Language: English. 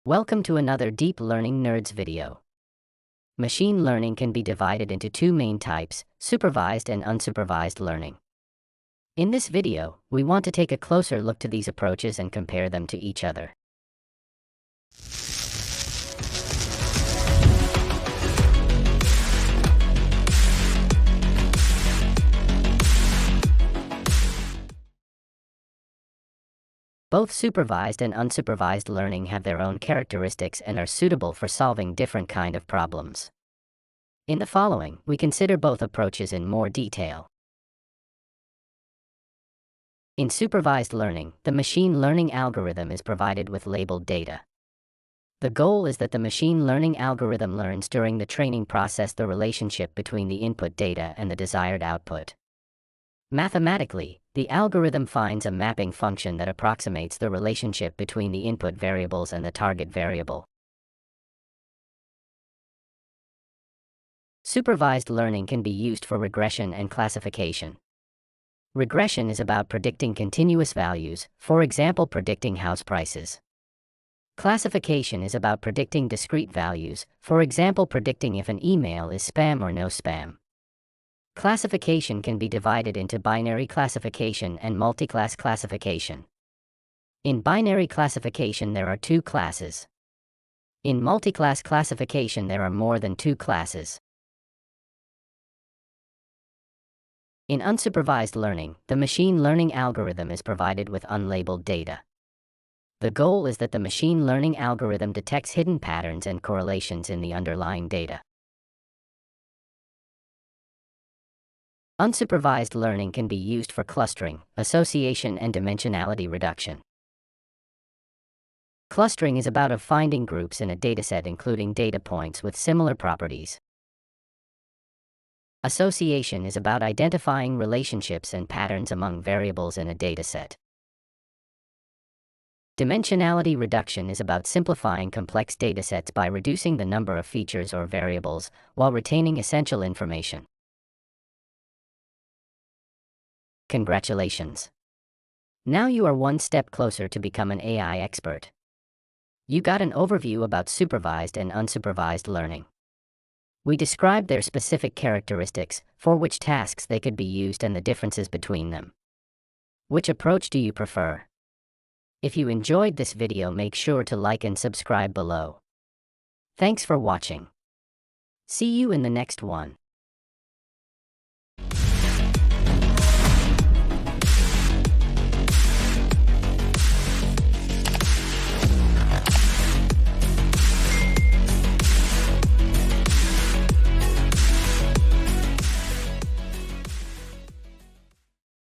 Welcome to another Deep Learning Nerds video. Machine learning can be divided into two main types, supervised and unsupervised learning. In this video, we want to take a closer look to these approaches and compare them to each other. Both supervised and unsupervised learning have their own characteristics and are suitable for solving different kind of problems. In the following, we consider both approaches in more detail. In supervised learning, the machine learning algorithm is provided with labeled data. The goal is that the machine learning algorithm learns during the training process the relationship between the input data and the desired output. Mathematically, the algorithm finds a mapping function that approximates the relationship between the input variables and the target variable. Supervised learning can be used for regression and classification. Regression is about predicting continuous values, for example predicting house prices. Classification is about predicting discrete values, for example predicting if an email is spam or no spam. Classification can be divided into binary classification and multiclass classification. In binary classification there are two classes. In multiclass classification there are more than two classes. In unsupervised learning, the machine learning algorithm is provided with unlabeled data. The goal is that the machine learning algorithm detects hidden patterns and correlations in the underlying data. Unsupervised learning can be used for clustering, association, and dimensionality reduction. Clustering is about finding groups in a dataset including data points with similar properties. Association is about identifying relationships and patterns among variables in a dataset. Dimensionality reduction is about simplifying complex datasets by reducing the number of features or variables while retaining essential information. Congratulations! Now you are one step closer to become an AI expert. You got an overview about supervised and unsupervised learning. We described their specific characteristics, for which tasks they could be used and the differences between them. Which approach do you prefer? If you enjoyed this video, make sure to like and subscribe below. Thanks for watching. See you in the next one.